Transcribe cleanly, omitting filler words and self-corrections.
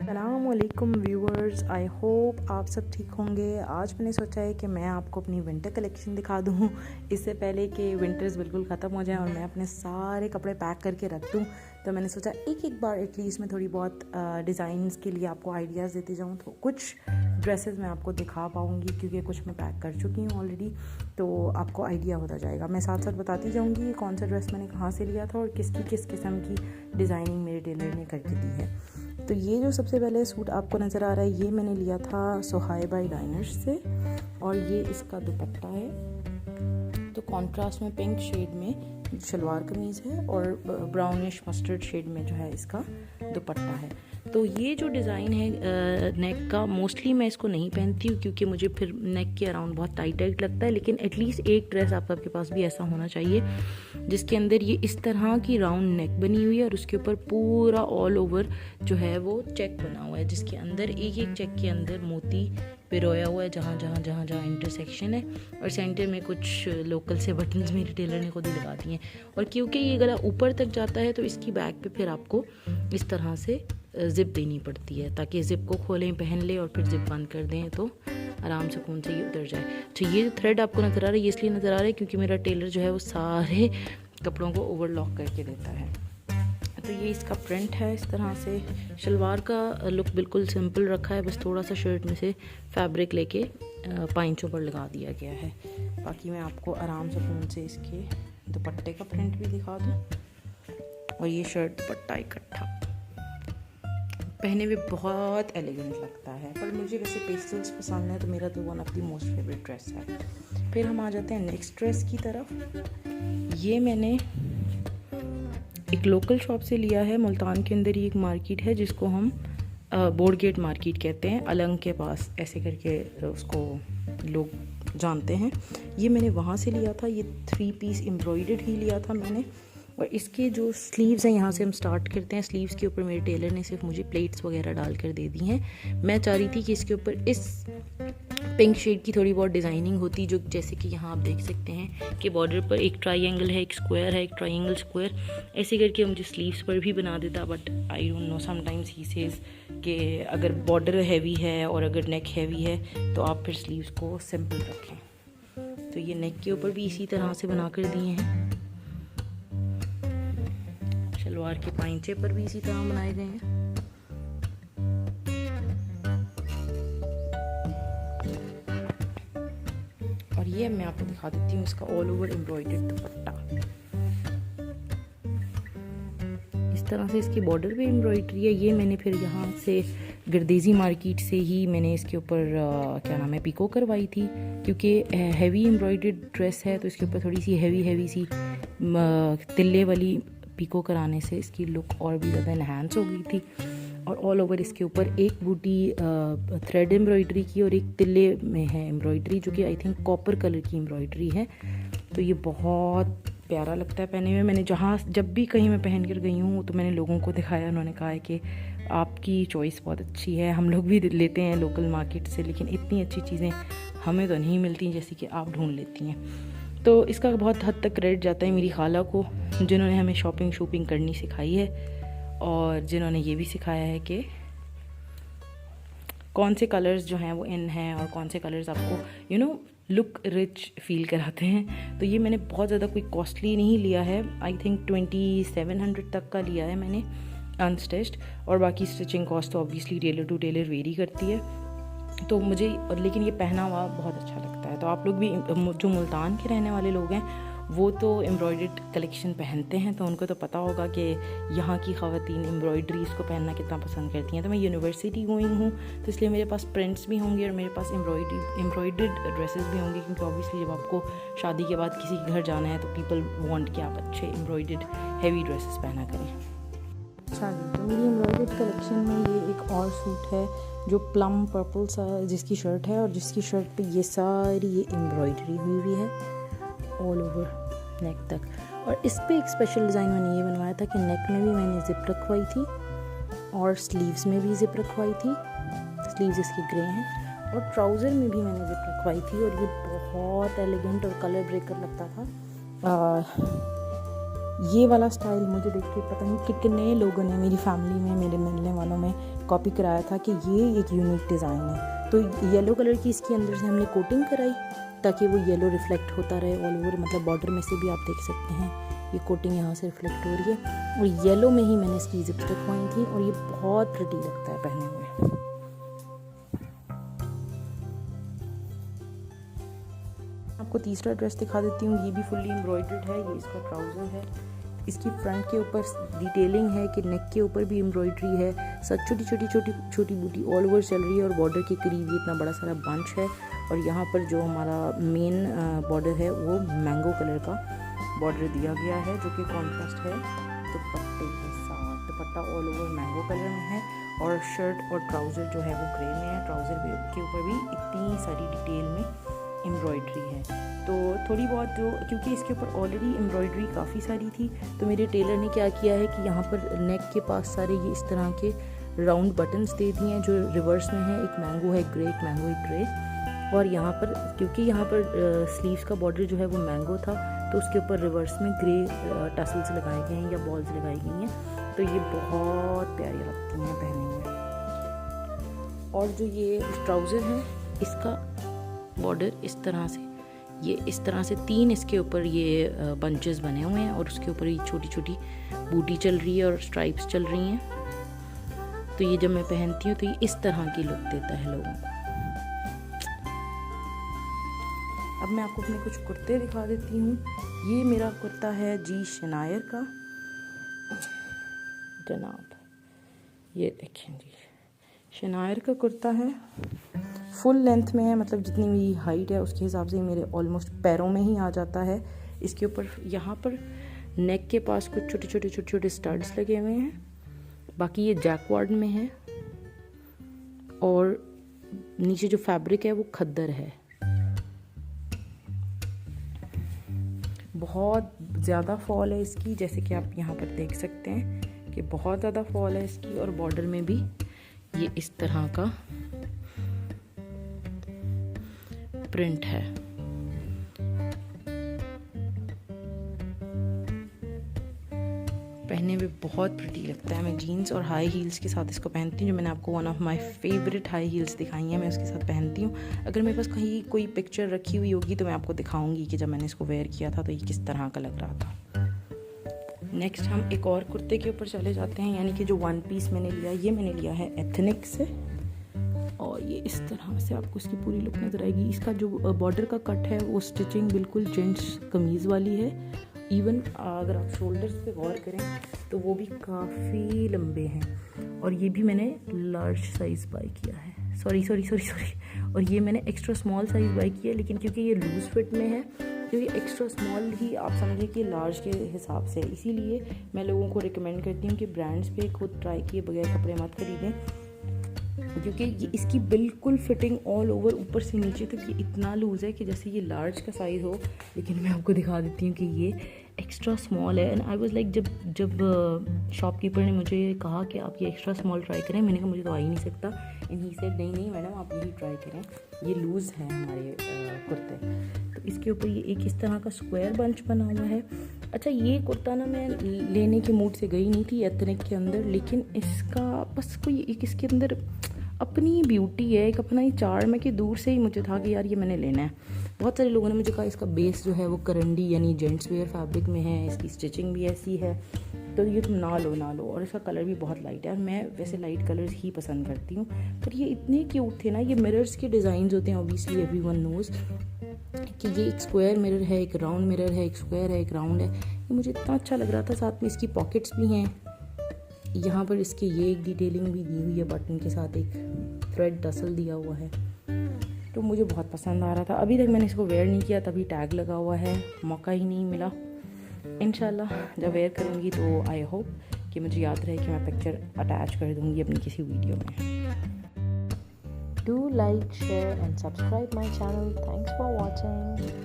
अस्सलामुअलैकुम viewers, I hope आप सब ठीक होंगे। आज मैंने सोचा है कि मैं आपको अपनी विंटर कलेक्शन दिखा दूँ इससे पहले कि विंटर्स बिल्कुल ख़त्म हो जाएं और मैं अपने सारे कपड़े पैक करके रख दूँ। तो मैंने सोचा एक बार एटलीस्ट मैं थोड़ी बहुत डिज़ाइंस के लिए आपको आइडियाज़ देती जाऊँ। तो कुछ ड्रेसेस मैं आपको दिखा पाऊँगी क्योंकि कुछ मैं पैक कर चुकी हूँ ऑलरेडी, तो आपको आइडिया होता जाएगा। मैं साथ साथ बताती जाऊँगी कौन सा ड्रेस मैंने कहाँ से लिया था और किस किस्म की डिज़ाइनिंग मेरे टेलर ने करके दी है। तो ये जो सबसे पहले सूट आपको नज़र आ रहा है, ये मैंने लिया था सुहाइबा डिज़ाइनर्स से और ये इसका दुपट्टा है। तो कॉन्ट्रास्ट में पिंक शेड में शलवार कमीज़ है और ब्राउनिश मस्टर्ड शेड में जो है इसका दुपट्टा है। तो ये जो डिज़ाइन है नेक का, मोस्टली मैं इसको नहीं पहनती हूँ क्योंकि मुझे फिर नेक के अराउंड बहुत टाइट लगता है। लेकिन एटलीस्ट एक ड्रेस आप सबके पास भी ऐसा होना चाहिए जिसके अंदर ये इस तरह की राउंड नेक बनी हुई है और उसके ऊपर पूरा ऑल ओवर जो है वो चेक बना हुआ है, जिसके अंदर एक चेक के अंदर मोती पिरोया हुआ है जहाँ इंटरसेक्शन है। और सेंटर में कुछ लोकल से बटन्स मेरे टेलर ने खुद ही लगा दिए हैं। और क्योंकि ये गला ऊपर तक जाता है तो इसकी बैक पे फिर आपको इस तरह से ज़िप देनी पड़ती है ताकि ज़िप को खोलें, पहन लें और फिर ज़िप बंद कर दें तो आराम से खून से ये उतर जाए। तो ये जो थ्रेड आपको नज़र आ रहा है ये इसलिए नज़र आ रहा है क्योंकि मेरा टेलर जो है वो सारे कपड़ों को ओवरलॉक करके देता है। तो ये इसका प्रिंट है इस तरह से। शलवार का लुक बिल्कुल सिंपल रखा है, बस थोड़ा सा शर्ट में से फैब्रिक लेके पाइंचों पर लगा दिया गया है। बाकी मैं आपको आराम से फ़ोन से इसके दुपट्टे का प्रिंट भी दिखा दूँ। और ये शर्ट दुपट्टा इकट्ठा पहने में बहुत एलिगेंट लगता है, पर मुझे वैसे पेस्टल्स पसंद है तो मेरा तो one of the most favourite dress है। फिर हम आ जाते हैं नेक्स्ट ड्रेस की तरफ। ये मैंने एक लोकल शॉप से लिया है। मुल्तान के अंदर ही एक मार्केट है जिसको हम बोर्ड गेट मार्केट कहते हैं, अलंग के पास ऐसे करके उसको लोग जानते हैं। ये मैंने वहाँ से लिया था। ये 3 पीस एम्ब्रॉयडर्ड ही लिया था मैंने। और इसके जो स्लीव्स हैं, यहाँ से हम स्टार्ट करते हैं। स्लीव्स के ऊपर मेरे टेलर ने सिर्फ मुझे प्लेट्स वगैरह डाल कर दे दी हैं। मैं चाह रही थी कि इसके ऊपर इस पिंक शेड की थोड़ी बहुत डिज़ाइनिंग होती, जो जैसे कि यहाँ आप देख सकते हैं कि बॉर्डर पर एक ट्रायंगल है, एक स्क्वायर है, एक ट्रायंगल स्क्वायर, ऐसे करके मुझे स्लीव्स पर भी बना देता। But I don't know, sometimes he says कि अगर बॉर्डर हैवी है और अगर नेक हैवी है तो आप फिर स्लीव्स को सिंपल रखें। तो ये नेक के ऊपर भी इसी तरह से बना कर दिए हैं। शलवार के पाइंचे पर भी इसी तरह बनाए गए हैं। और ये मैं आपको दिखा देती हूँ इसका ऑल ओवर एम्ब्रॉयडर्ड दुपट्टा। इस तरह से इसकी बॉर्डर भी एम्ब्रॉयडरी है। ये मैंने फिर यहाँ से गर्देजी मार्केट से ही मैंने इसके ऊपर क्या नाम है पिको करवाई थी, क्योंकि हैवी एम्ब्रॉयडर्ड ड्रेस है तो इसके ऊपर थोड़ी सी हैवी सी तिल्ले वाली पिको कराने से इसकी लुक और भी ज़्यादा इन्हांस हो गई थी। और ऑल ओवर इसके ऊपर एक बूटी थ्रेड एम्ब्रॉयडरी की और एक तिल्ले में है एम्ब्रॉयडरी, जो कि आई थिंक कॉपर कलर की एम्ब्रॉयडरी है। तो ये बहुत प्यारा लगता है पहने में। मैंने जब भी कहीं मैं पहन कर गई हूँ तो मैंने लोगों को दिखाया, उन्होंने कहा है कि आपकी चॉइस बहुत अच्छी है, हम लोग भी लेते हैं लोकल मार्केट से, लेकिन इतनी अच्छी चीज़ें हमें तो नहीं मिलती जैसी कि आप ढूंढ लेती हैं। तो इसका बहुत हद तक क्रेडिट जाता है मेरी खाला को, जिन्होंने हमें शॉपिंग करनी सिखाई है और जिन्होंने ये भी सिखाया है कि कौन से कलर्स जो हैं वो इन हैं और कौन से कलर्स आपको लुक रिच फील कराते हैं। तो ये मैंने बहुत ज़्यादा कोई कॉस्टली नहीं लिया है, आई थिंक 2700 तक का लिया है मैंने अनस्टिच्ड, और बाकी स्टिचिंग कॉस्ट तो obviously tailor to tailor vary करती है। तो मुझे लेकिन ये पहना हुआ बहुत अच्छा लगता है। तो आप लोग भी जो मुल्तान के रहने वाले लोग हैं वो तो एम्ब्रॉयडर्ड कलेक्शन पहनते हैं, तो उनको तो पता होगा कि यहाँ की ख़वातीन एम्ब्रॉयडरीज़ को पहनना कितना पसंद करती हैं। तो मैं यूनिवर्सिटी गोइंग हूँ तो इसलिए मेरे पास प्रिंट्स भी होंगे और मेरे पास एम्ब्रॉयडर्ड ड्रेसेस भी होंगी, क्योंकि ऑब्वियसली जब आपको शादी के बाद किसी के घर जाना है तो पीपल वांट कि आप अच्छे एम्ब्रॉयडर्ड हैवी ड्रेसेस पहना करें। अच्छा जी, तो मेरी एम्ब्रॉयडर्ड कलेक्शन में ये एक और सूट है जो प्लम पर्पल सा जिसकी शर्ट है और जिसकी शर्ट पे ये सारी ये एम्ब्रॉयडरी हुई है ऑल ओवर नेक तक। और इस पे एक स्पेशल डिज़ाइन मैंने ये बनवाया था कि नेक में भी मैंने ज़िप रखवाई थी और स्लीव्स में भी ज़िप रखवाई थी। स्लीव्स इसके ग्रे हैं और ट्राउज़र में भी मैंने ज़िप रखवाई थी और ये बहुत एलिगेंट और कलर ब्रेकर लगता था। ये वाला स्टाइल मुझे देख के पता नहीं कितने लोगों ने मेरी फैमिली में, मेरे मिलने वालों में कॉपी कराया था कि ये एक यूनिक डिज़ाइन है। तो येलो कलर की इसके अंदर से हमने कोटिंग कराई ताकि वो येलो रिफ्लेक्ट होता रहे ऑल ओवर, मतलब बॉर्डर में से भी आप देख सकते हैं ये कोटिंग यहाँ से रिफ्लेक्ट हो रही है। और येलो में ही मैंने इसकी जिप्स रखवाई थी और ये बहुत प्रिटी लगता है पहने हुए। आपको तीसरा ड्रेस दिखा देती हूँ। ये भी फुल्ली एम्ब्रॉयडर्ड है। ये इसका ट्राउज़र है। इसकी फ्रंट के ऊपर डिटेलिंग है कि नेक के ऊपर भी एम्ब्रॉयडरी है। सब छोटी बूटी ऑल ओवर चल रही है और बॉर्डर के करीब ये इतना बड़ा सारा बंच है। और यहाँ पर जो हमारा मेन बॉर्डर है वो मैंगो कलर का बॉर्डर दिया गया है, जो कि कॉन्ट्रास्ट है दुपट्टे के साथ। दुपट्टा ऑल ओवर मैंगो कलर में है और शर्ट और ट्राउज़र जो है वो ग्रे में है। ट्राउज़र के ऊपर भी इतनी सारी डिटेल में एम्ब्रॉयडरी है। तो थोड़ी बहुत जो, क्योंकि इसके ऊपर ऑलरेडी एम्ब्रॉयडरी काफ़ी सारी थी, तो मेरे टेलर ने क्या किया है कि यहाँ पर नेक के पास सारे ये इस तरह के राउंड बटन्स दे दिए हैं जो रिवर्स में है। एक मैंगो है ग्रे, एक मैंगो एक ग्रे। और यहाँ पर क्योंकि यहाँ पर स्लीव्स का बॉर्डर जो है वो मैंगो था, तो उसके ऊपर रिवर्स में ग्रे टसल्स लगाए गए हैं या बॉल्स लगाई गई हैं। तो ये बहुत प्यारी लगती हैं पहने हुए। और जो ये ट्राउज़र है इसका बॉर्डर इस तरह से, ये इस तरह से 3 इसके ऊपर ये बंचेस बने हुए हैं और उसके ऊपर ये छोटी छोटी बूटी चल रही है और स्ट्राइप्स चल रही हैं। तो ये जब मैं पहनती हूँ तो ये इस तरह की लुक देता है लोगों को। अब मैं आपको अपने कुछ कुर्ते दिखा देती हूँ। ये मेरा कुर्ता है जी शनायर का, जनाब ये देखें जी, शनायर का कुर्ता है। फुल लेंथ में है, मतलब जितनी मेरी हाइट है उसके हिसाब से मेरे ऑलमोस्ट पैरों में ही आ जाता है। इसके ऊपर यहाँ पर नेक के पास कुछ छोटे छोटे स्टड्स लगे हुए हैं। बाकी ये जैकवार्ड में है और नीचे जो फैब्रिक है वो खद्दर है। बहुत ज़्यादा फॉल है इसकी, जैसे कि आप यहाँ पर देख सकते हैं कि बहुत ज़्यादा फॉल है इसकी। और बॉर्डर में भी ये इस तरह का प्रिंट है। पहनने में बहुत प्रिटी लगता है। मैं जीन्स और हाई हील्स के साथ इसको पहनती हूँ, जो मैंने आपको one of my favourite high heels दिखाई हैं, मैं उसके साथ पहनती हूँ। अगर मेरे पास कहीं कोई पिक्चर रखी हुई होगी तो मैं आपको दिखाऊंगी कि जब मैंने इसको वेयर किया था तो ये किस तरह का लग रहा था। नेक्स्ट हम एक और कुर्ते के ऊपर चले जाते हैं, यानी कि जो वन पीस मैंने लिया, ये मैंने लिया है एथनिक से। और ये इस तरह से आपको इसकी पूरी लुक नज़र आएगी। इसका जो बॉर्डर का कट है वो स्टिचिंग बिल्कुल जेंट्स कमीज़ वाली है। इवन अगर आप शोल्डर्स पे गौर करें तो वो भी काफ़ी लंबे हैं। और ये भी मैंने लार्ज साइज़ बाई किया है, सॉरी और ये मैंने एक्स्ट्रा स्मॉल साइज़ बाई किया है, लेकिन क्योंकि ये लूज़ फिट में है तो ये एक्स्ट्रा स्मॉल ही आप समझिए कि लार्ज के हिसाब से। इसीलिए मैं लोगों को रिकमेंड करती हूँ कि ब्रांड्स पे खुद ट्राई किए बगैर कपड़े मत खरीदें, क्योंकि ये इसकी बिल्कुल फिटिंग ऑल ओवर ऊपर से नीचे तक ये इतना लूज़ है कि जैसे ये लार्ज का साइज़ हो, लेकिन मैं आपको दिखा देती हूँ कि ये एक्स्ट्रा स्मॉल है। एंड आई वाज लाइक, जब शॉपकीपर ने मुझे कहा कि आप ये एक्स्ट्रा स्मॉल ट्राई करें, मैंने कहा मुझे तो आ ही नहीं सकता। एंड ही सेड नहीं मैडम आप यही ट्राई करें, ये लूज़ है हमारे कुर्ते। तो इसके ऊपर ये एक इस तरह का स्क्वायर बंच बना हुआ है। अच्छा, ये कुर्ता ना मैं लेने के मूड से गई नहीं थी एथनिक के अंदर, लेकिन इसका बस कोई एक इसके अंदर अपनी ब्यूटी है, एक अपना ही चार्म है कि दूर से ही मुझे था कि यार ये मैंने लेना है। बहुत सारे लोगों ने मुझे कहा इसका बेस जो है वो करंडी यानी जेंट्स वेयर फैब्रिक में है, इसकी स्टिचिंग भी ऐसी है, तो ये तुम ना लो। और इसका कलर भी बहुत लाइट है और मैं वैसे लाइट कलर्स ही पसंद करती हूँ। पर ये इतने क्यूट थे ना। ये मिरर्स के डिज़ाइंस होते हैं, ऑब्वियसली एवरीवन नोज़ कि ये एक स्क्वायर मिरर है, एक राउंड मिरर है, एक स्क्वायर है, एक राउंड है। ये मुझे इतना अच्छा लग रहा था। साथ में इसकी पॉकेट्स भी हैं, यहाँ पर इसकी ये एक डिटेलिंग भी दी हुई है, बटन के साथ एक थ्रेड टसल दिया हुआ है, तो मुझे बहुत पसंद आ रहा था। अभी तक मैंने इसको वेयर नहीं किया, तभी टैग लगा हुआ है, मौका ही नहीं मिला। इंशाल्लाह जब वेयर करूँगी तो आई होप कि मुझे याद रहे कि मैं पिक्चर अटैच कर दूँगी अपनी किसी वीडियो में। Do like, share and subscribe my channel. Thanks for watching.